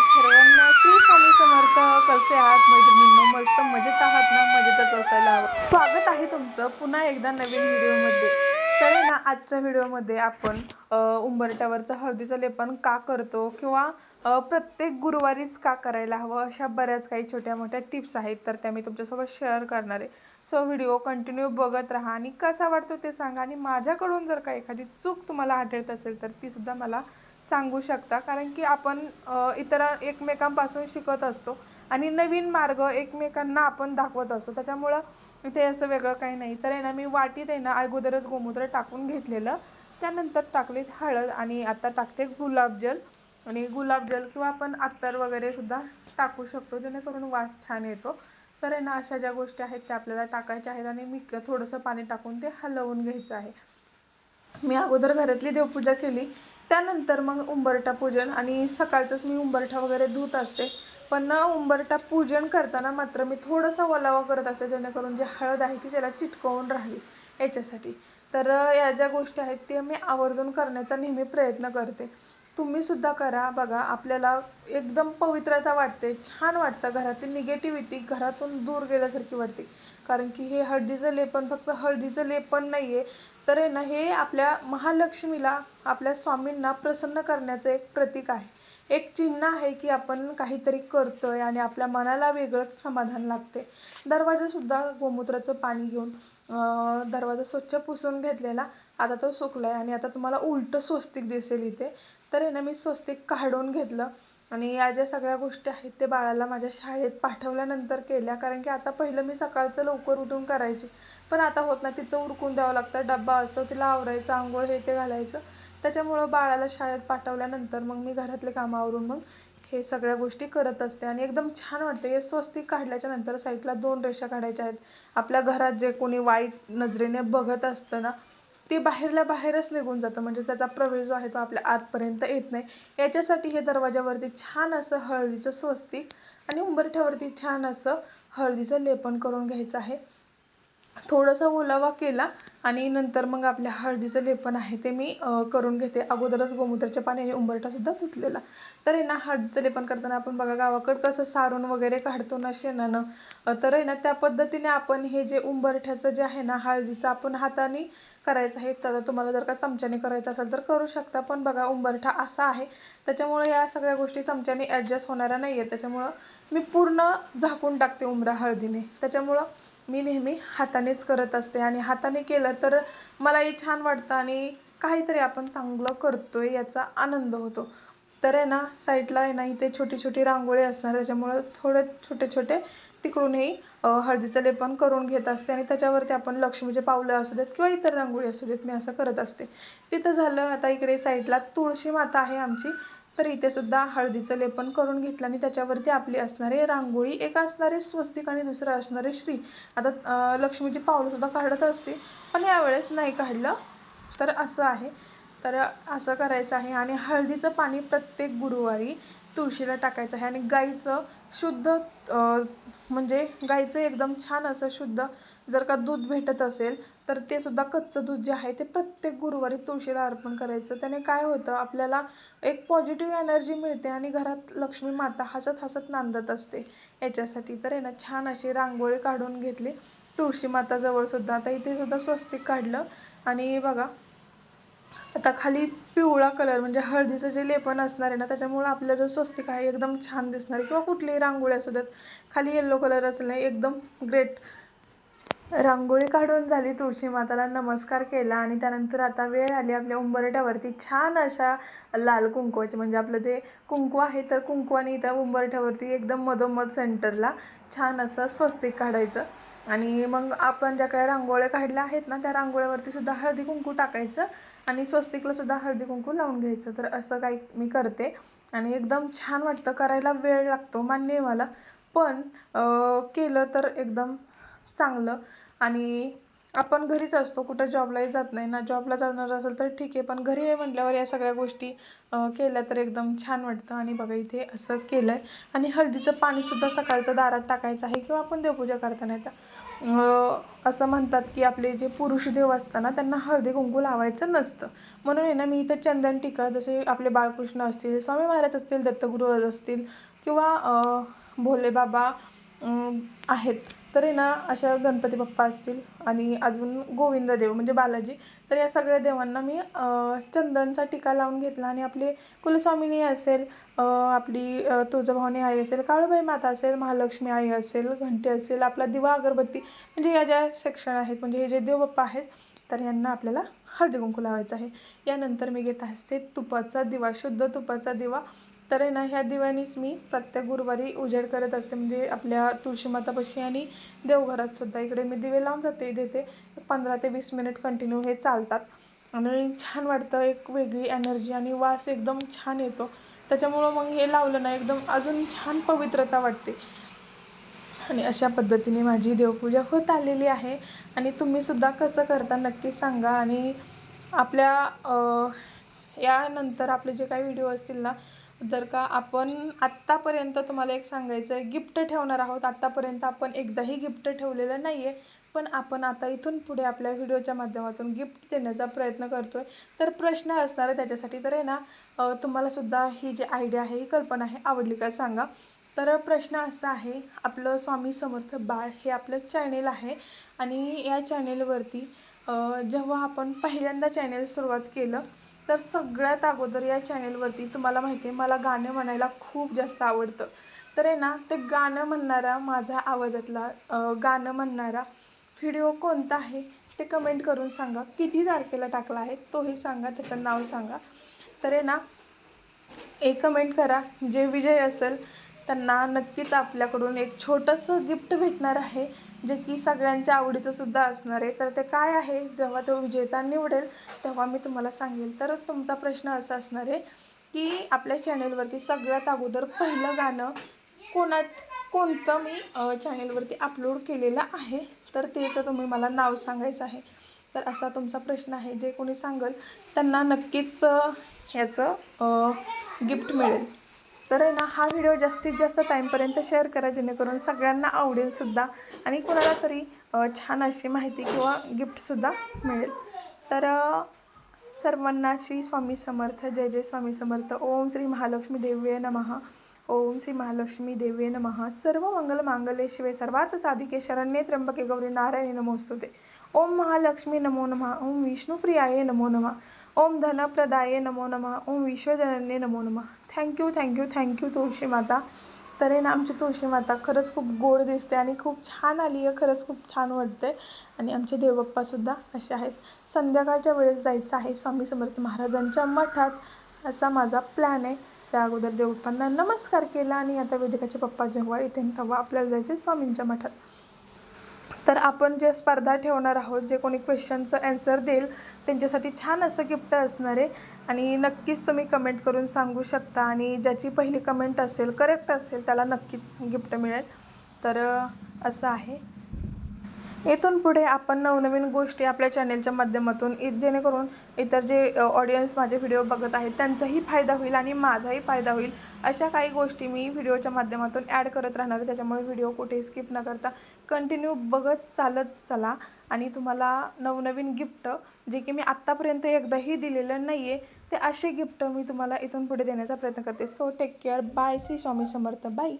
सर्वांना श्री स्वामी समर्थ. कसे आहात मैत्रिणींनो? मस्त मजेत आहात ना? मजेतच असायला हवं. स्वागत आहे तुमचं पुन्हा एकदा नवीन व्हिडिओमध्ये. तर ना आजच्या व्हिडिओमध्ये आपण उंबरठ्यावरचं हळदीचं लेपन का करतो किंवा प्रत्येक गुरुवारीच का करायला हवं, अशा बऱ्याच काही छोट्या मोठ्या टिप्स आहेत, तर त्या मी तुमच्यासोबत शेअर करणार आहे. सो व्हिडिओ कंटिन्यू बघत राहा आणि कसा वाटतो ते सांगा. आणि माझ्याकडून जर का एखादी चूक तुम्हाला आढळत असेल तर ती सुद्धा मला सांगू शकता, कारण की आपण इतर एकमेकांपासून शिकत असतो आणि नवीन मार्ग एकमेकांना आपण दाखवत असतो. त्याच्यामुळं इथे असं वेगळं काही नाही. तर आहे ना, मी वाटीत आहे ना अगोदरच गोमूत्र टाकून घेतलेलं, त्यानंतर टाकलीत हळद आणि आता टाकते गुलाबजल. आणि गुलाबजल किंवा आपण अत्तर वगैरे सुद्धा टाकू शकतो, जेणेकरून वास छान येतो. तर आहे ना, अशा ज्या गोष्टी आहेत त्या आपल्याला टाकायच्या आहेत आणि मी थोडंसं पाणी टाकून ते हलवून घ्यायचं आहे. मी अगोदर घरातली देवपूजा केली, त्यानंतर मग उंबरठा पूजन. आणि सकाळचंच मी उंबरठा वगैरे धुत असते, पण उंबरठा पूजन करताना मात्र मी थोडंसं ओलावा करत असते, जेणेकरून जी हळद आहे ती त्याला चिटकवून राहावी याच्यासाठी. तर या ज्या गोष्टी आहेत ते मी आवर्जून करण्याचा नेहमी प्रयत्न करते. तुम्ही सुद्धा करा. बघा, आपल्याला एकदम पवित्रता वाटते, छान वाटतं, घरातील निगेटिव्हिटी घरातून दूर गेल्यासारखी वाटते. कारण की हे हळदीचं लेपन फक्त हळदीचं लेपन नाही आहे, तर आहे ना, हे आपल्या महालक्ष्मीला, आपल्या स्वामींना प्रसन्न करण्याचं एक प्रतीक आहे, एक चिन्ह आहे की आपण काहीतरी करतोय आणि आपल्या मनाला वेगळंच समाधान लागते. दरवाजासुद्धा गोमूत्राचं पाणी घेऊन दरवाजा स्वच्छ पुसून घेतलेला, आता तो सुकलाय आणि आता तुम्हाला उलटं स्वस्तिक दिसेल इथे. तर आहे ना, मी स्वस्तिक काढून घेतलं आणि या ज्या सगळ्या गोष्टी आहेत ते बाळाला माझ्या शाळेत पाठवल्यानंतर केल्या. कारण की आता पहिलं मी सकाळचं लवकर उठून करायची, पण आता होत नाही, तिचं उरकून द्यावं लागतं, डब्बा असतो, तिला आवरायचं, आंघोळ हे ते घालायचं. त्याच्यामुळं बाळाला शाळेत पाठवल्यानंतर मग मी घरातले कामावरून मग हे सगळ्या गोष्टी करत असते आणि एकदम छान वाटते. हे स्वस्तिक काढल्याच्या नंतर साईडला 2 रेषा काढायच्या आहेत. आपल्या घरात जे कोणी वाईट नजरेने बघत असतं ना, ते बाहेरल्या बाहेरच निघून जातं, म्हणजे त्याचा प्रवेश जो आहे तो आपल्या आतपर्यंत येत नाही. याच्यासाठी हे दरवाजावरती छान असं हळदीचं स्वस्तिक आणि उंबरठ्यावरती छान असं हळदीचं लेपन करून घ्यायचं आहे. थोडासा ओलावा केला आणि नंतर मग आपल्या हळदीचं लेपन आहे ते मी करून घेते. अगोदरच गोमूत्राच्या पाण्याने उंबरठासुद्धा धुतलेला. तर आहे ना, हळदीचं लेपन करताना आपण बघा गावाकडं कसं सारून वगैरे काढतो ना शेणानं, तर आहे ना त्या पद्धतीने आपण हे जे उंबरठ्याचं जे आहे ना हळदीचं, आपण हाताने करायचं आहे. तर तुम्हाला जर का चमच्याने करायचं असेल तर करू शकता, पण बघा उंबरठा असा आहे, त्याच्यामुळे या सगळ्या गोष्टी चमच्याने ॲडजस्ट होणाऱ्या नाही आहेत. त्याच्यामुळं मी पूर्ण झाकून टाकते उंबरा हळदीने. त्याच्यामुळं मी नेहमी हातानेच करत असते आणि हाताने केलं तर मलाही छान वाटतं आणि काहीतरी आपण चांगलं करतोय याचा आनंद होतो. तर आहे ना, साईडला आहे ना इथे छोटी छोटी रांगोळी असणार, त्याच्यामुळं थोडे छोटे छोटे तिकडूनही हळदीचं लेपन करून घेत असते आणि त्याच्यावरती आपण लक्ष्मीचे पावलं असू देत किंवा इतर रांगोळी असू देत, मी असं करत असते. तिथं झालं. आता इकडे साईडला तुळशी माता आहे आमची, तर इथे सुद्धा हळदीचं लेपन करून घेतलं आणि त्याच्यावरती आपली असणारे रांगोळी, एक असणारे स्वस्तिक आणि दुसरं असणारे श्री. आता लक्ष्मीची पावलंसुद्धा काढत असते, पण यावेळेस नाही काढलं. तर असं आहे, तर असं करायचं आहे. आणि हळदीचं पाणी प्रत्येक गुरुवारी तुळशीला टाकायचं आहे. आणि गाईचं शुद्ध म्हणजे गाईचं एकदम छान असं शुद्ध जर का दूध भेटत असेल तर ते सुद्धा कच्चं दूध जे आहे ते प्रत्येक गुरुवारी तुळशीला अर्पण करायचं. त्याने काय होतं, आपल्याला एक पॉझिटिव्ह एनर्जी मिळते आणि घरात लक्ष्मी माता हसत हसत नांदत असते याच्यासाठी. तर आहे ना, छान अशी रांगोळी काढून घेतली तुळशी माताजवळ सुद्धा. आता इथे सुद्धा स्वस्तिक काढलं आणि बघा आता खाली पिवळा कलर, म्हणजे हळदीचं जे लेपन असणार आहे ना, त्याच्यामुळं आपलं जर स्वस्तिक आहे एकदम छान दिसणार आहे. किंवा कुठलीही रांगोळी असू देत, खाली येल्लो कलर असेल नाही, एकदम ग्रेट. रांगोळी काढून झाली, तुळशी माताला नमस्कार केला आणि त्यानंतर आता वेळ आली आपल्या उंबरठ्यावरती छान अशा लाल कुंकवाची, म्हणजे आपलं जे कुंकू आहे तर कुंकवाने त्या उंबरठ्यावरती एकदम मधोमध सेंटरला छान असं स्वस्तिक काढायचं. आणि मग आपण ज्या काही रांगोळ्या काढल्या आहेत ना, त्या रांगोळ्यावरती सुद्धा हळदी कुंकू टाकायचं आणि स्वस्तिकला सुद्धा हळदी कुंकू लावून घ्यायचं. तर असं काही मी करते आणि एकदम छान वाटतं. करायला वेळ लागतो मान्य आहे मला, पण केलं तर एकदम चांगलं. आणि आपण घरीच असतो, कुठं जॉबलाही जात नाही ना. जॉबला जाणार असेल तर ठीक आहे, पण घरी आहे म्हटल्यावर या सगळ्या गोष्टी केल्या तर एकदम छान वाटतं. आणि बघा इथे असं केलं आहे. आणि हळदीचं पाणीसुद्धा सकाळचं दारात टाकायचं आहे किंवा आपण देवपूजा करताना असं म्हणतात की आपले जे पुरुष देव असतात ना त्यांना हळदी कुंकू लावायचं नसतं. म्हणून आहे ना मी इथं चंदन टीका, जसे आपले बाळकृष्ण असतील, स्वामी महाराज असतील, दत्तगुरू असतील किंवा भोले बाबा आहेत, तर आहे ना अशा गणपती बाप्पा असतील आणि अजून गोविंददेव म्हणजे बालाजी, तर या सगळ्या देवांना मी चंदनचा टिका लावून घेतला. आणि आपले कुलस्वामिनी असेल, आपली तुळजाभवानी आई असेल, काळूबाई माता असेल, महालक्ष्मी आई असेल, घंटी असेल, आपला दिवा अगरबत्ती, म्हणजे या ज्या सेक्शन आहेत म्हणजे हे जे देवबाप्पा आहेत तर यांना आपल्याला हळदी कुंकू लावायचं आहे. यानंतर मी घेत असते तुपाचा दिवा, शुद्ध तुपाचा दिवा. तर आहे ना ह्या दिव्यानीच मी प्रत्येक गुरुवारी उजेड करत असते, म्हणजे आपल्या तुळशी मातापाशी आणि देवघरात सुद्धा. इकडे मी दिवे लावून देते 15 ते 20 मिनिट कंटिन्यू हे चालतात. आणि छान वाटतं, एक वेगळी एनर्जी आणि वास एकदम छान येतो. त्याच्यामुळं मग हे लावलं ना एकदम अजून छान पवित्रता वाटते. आणि अशा पद्धतीने माझी देवपूजा होत आलेली आहे. आणि तुम्हीसुद्धा कसं करता नक्की सांगा. आणि आपल्या यानंतर आपले जे काही व्हिडिओ असतील ना, जर का आपण आत्तापर्यंत तुम्हाला एक सांगायचं आहे, गिफ्ट ठेवणार आहोत. आत्तापर्यंत आपण एकदाही गिफ्ट ठेवलेलं नाही आहे, पण आपण आता इथून पुढे आपल्या व्हिडिओच्या माध्यमातून गिफ्ट देण्याचा प्रयत्न करतो आहे. तर प्रश्न असणार आहे त्याच्यासाठी, तर आहे ना तुम्हालासुद्धा ही जी आयडिया आहे, ही कल्पना आहे, आवडली का सांगा. तर प्रश्न असा आहे, आपलं स्वामी समर्थ बाळ हे आपलं चॅनेल आहे. आणि या चॅनेलवरती जेव्हा आपण पहिल्यांदा चॅनेल सुरुवात केलं तर सगळ्यात अगोदर या चॅनेलवरती तुम्हाला माहिती आहे मला गाणं म्हणायला खूप जास्त आवडतं. तर आहे ना ते गाणं म्हणणारा, माझ्या आवाजातला गाणं म्हणणारा व्हिडिओ कोणता आहे ते कमेंट करून सांगा. किती तारखेला टाकला आहे तोही सांगा, त्याचं नाव सांगा. तर आहे ना एक कमेंट करा. जे विजय असेल त्यांना नक्कीच आपल्याकडून एक छोटंसं गिफ्ट भेटणार आहे, जे की सगळ्यांच्या आवडीचं सुद्धा असणार आहे. तर ते काय आहे जेव्हा तो विजेता निवडेल तेव्हा मी तुम्हाला सांगेल. तर तुमचा प्रश्न असा असणार आहे की आपल्या चॅनेलवरती सगळ्यात अगोदर पहिलं गाणं कोणतं मी चॅनेलवरती अपलोड केलेलं आहे, तर त्याचं तुम्ही मला नाव सांगायचं आहे. तर असा तुमचा प्रश्न आहे. जे कोणी सांगेल त्यांना नक्कीच ह्याचं गिफ्ट मिळेल. तर आहे ना हा व्हिडिओ जास्तीत जास्त टाईमपर्यंत शेअर करा, जेणेकरून सगळ्यांना आवडेलसुद्धा आणि कोणाला तरी छान अशी माहिती किंवा गिफ्टसुद्धा मिळेल. तर सर्वांना श्री स्वामी समर्थ. जय जय स्वामी समर्थ. ओम श्री महालक्ष्मी देव्ये नमः. ओम श्री महालक्ष्मी देव्ये नमः. सर्व मंगल मांगल्ये शिवे सर्वार्थ साधिके शरण्ये त्र्यंबके गौरी नारायणी नमोस्तुते. ओम महालक्ष्मी नमो नमः. ओम विष्णुप्रियाये नमो नमः. ओम धनप्रदाये नमो नमः. ओम विश्वजनन्ये नमो नमः. थँक्यू तुळशी माता. तर आहे ना आमची तुळशी माता खरंच खूप गोड दिसते आणि खूप छान आली आहे. खरंच खूप छान वाटते. आणि आमचे देवबाप्पासुद्धा असे आहेत. संध्याकाळच्या वेळेस जायचं आहे स्वामी समर्थ महाराजांच्या मठात, असा माझा प्लॅन आहे. त्या अगोदर देवबाप्पांना नमस्कार केला आणि आता वेदिकाचे पप्पा जेव्हा येते तेव्हा आपल्याला जायचं आहे स्वामींच्या मठात. तर आपण जे स्पर्धा ठेवणार आहोत, जे कोणी क्वेश्चनचं ॲन्सर देईल त्यांच्यासाठी छान असं गिफ्ट असणार आहे. आणि नक्कीच तुम्ही कमेंट करून सांगू शकता. आणि ज्याची पहिली कमेंट असेल करेक्ट असेल त्याला नक्कीच गिफ्ट मिळेल. तर असं आहे. इथून पुढे आपण नवनवीन गोष्टी आपल्या चॅनेलच्या माध्यमातून जेणेकरून इतर जे ऑडियन्स माझे व्हिडिओ बघत आहेत त्यांचाही फायदा होईल आणि माझाही फायदा होईल, अशा काही गोष्टी मी व्हिडिओच्या माध्यमातून ॲड करत राहणार आहे. त्याच्यामुळे व्हिडिओ कुठेही स्किप न करता कंटिन्यू बघत चालत चला. आणि तुम्हाला नवनवीन गिफ्ट जे की मी आत्तापर्यंत एकदाही दिलेलं नाही आहे, ते असे गिफ्ट मी तुम्हाला इथून पुढे देण्याचा प्रयत्न करते. So take care. Bye. Shri Swami Samarth. Bye.